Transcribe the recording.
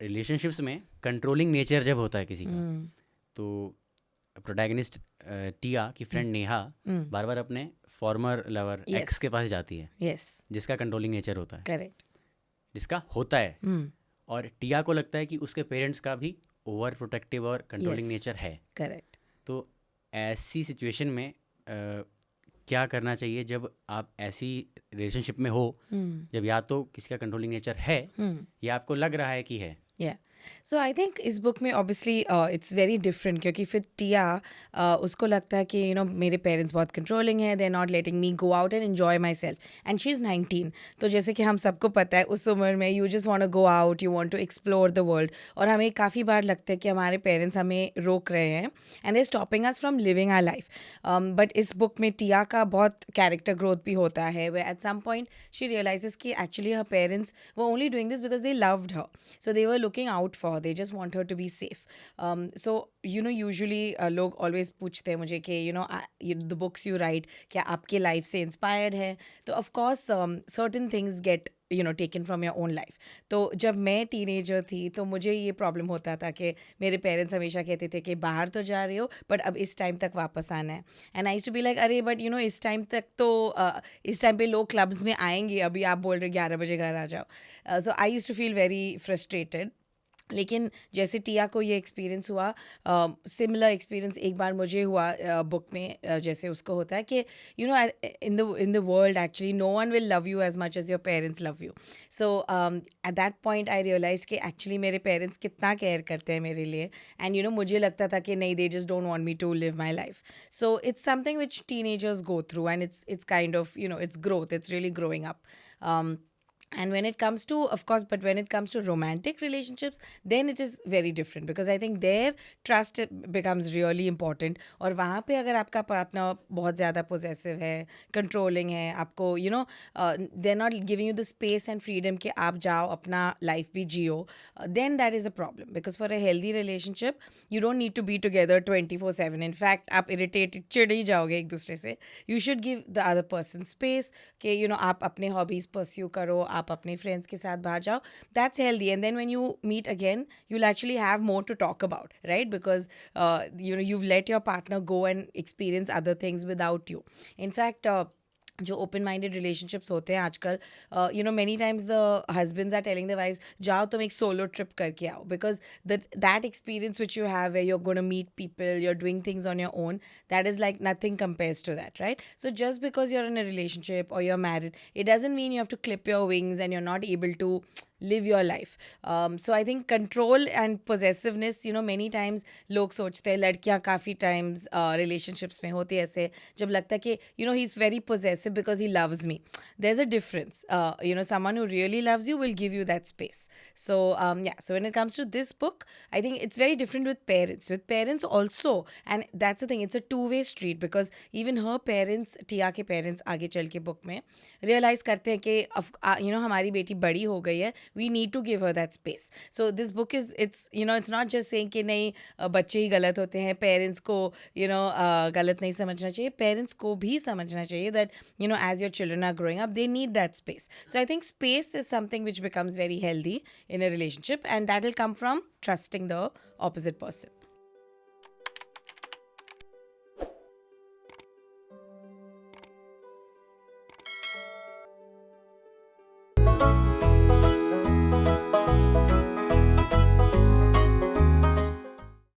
Relationships में controlling nature जब होता है किसी का, हम्म, तो प्रोटैगनिस्ट टिया की फ्रेंड नेहा बार बार अपने फॉर्मर लवर एक्स यस के पास जाती है, यस जिसका कंट्रोलिंग नेचर होता है, करेक्ट जिसका होता है। और टिया को लगता है कि उसके पेरेंट्स का भी ओवर प्रोटेक्टिव और कंट्रोलिंग यस नेचर है। करेक्ट तो ऐसी सिचुएशन में क्या करना चाहिए जब आप ऐसी रिलेशनशिप में हो, जब या तो किसी का कंट्रोलिंग नेचर है या आपको लग रहा है कि है? या सो आई थिंक इस बुक में ऑब्वियसली इट्स वेरी डिफरेंट, क्योंकि फिर टिया उसको लगता है कि मेरे पेरेंट्स बहुत कंट्रोलिंग है, they are not letting me go out and enjoy my self, and she is 19। तो जैसे कि हम सबको पता है उस उम्र में you just want to go out, you want to explore the world, और हमें काफ़ी बार लगता है कि हमारे पेरेंट्स हमें रोक रहे हैं and they stopping us from living our life. But इस बुक में टिया का बहुत कैरेक्टर ग्रोथ भी होता है, way at some point she realizes कि एक्चुअली हर पेरेंट्स वो only doing this because they loved her, so they were looking out for, they just want her to be safe. So usually लोग always पूछते हैं मुझे कि the books you write क्या आपके life से inspired है? तो of course certain things get taken from your own life. तो जब मैं टीनेजर थी तो मुझे ये प्रॉब्लम होता था कि मेरे पेरेंट्स हमेशा कहते थे कि बाहर तो जा रहे हो बट अब इस टाइम तक वापस आना है, and I to be like अरे बट इस टाइम तक तो इस टाइम पे लोग क्लब्स में आएंगे, अभी आप बोल रहे हो 11 बजे घर आ जाओ। So I use to feel very frustrated. लेकिन जैसे टिया को ये एक्सपीरियंस हुआ, सिमिलर एक्सपीरियंस एक बार मुझे हुआ बुक में, जैसे उसको होता है कि in the world actually no one will love you as much as your parents love you. So at that point I realize कि एक्चुअली मेरे पेरेंट्स कितना केयर करते हैं मेरे लिए, एंड मुझे लगता था कि नहीं, they just don't want me to live my life. So it's something which teenagers go through, and it's kind of it's growth, it's really growing up. And when it comes to, of course, but when it comes to romantic relationships, then it is very different, because I think there trust becomes really important. और वहाँ पे अगर आपका partner बहुत ज़्यादा possessive है, controlling है, आपको they're not giving you the space and freedom कि आप जाओ अपना life भी जियो, then that is a problem, because for a healthy relationship you don't need to be together 24/7. In fact आप irritated चिढ़ ही जाओगे एक दूसरे से. You should give the other person space कि आप अपने hobbies pursue करो, आप अपने फ्रेंड्स के साथ बाहर जाओ, that's healthy, and then when you meet again you'll actually have more to talk about, right? Because you've let your partner go and experience other things without you. In fact, जो open minded relationships होते हैं आजकल, many times the husbands are telling the wives जाओ तुम एक solo trip करके आओ, because that experience which you have way you are gonna meet people, you are doing things on your own, that is like nothing compares to that, right? So just because you are in a relationship और you are married, it doesn't mean you have to clip your wings and you're not able to live your life. So I think control and possessiveness, many times लोग सोचते हैं, लड़कियां काफ़ी times relationships में होती है ऐसे, जब लगता है कि he's very possessive because he loves me. There's a difference. Someone who really loves you will give you that space. So so when it comes to this book, I think it's very different with parents. With parents also, and that's the thing, it's a two-way street, because even her parents, टिया के parents आगे चल के book में realize करते हैं कि हमारी बेटी बड़ी हो गई है, we need to give her that space. So this book is, it's not just saying कि नहीं बच्चे ही गलत होते हैं, पेरेंट्स को गलत नहीं समझना चाहिए, पेरेंट्स को भी समझना चाहिए that as your children are growing up, they need that space. So I think space is something which becomes very healthy in a relationship, and that will come from trusting the opposite person.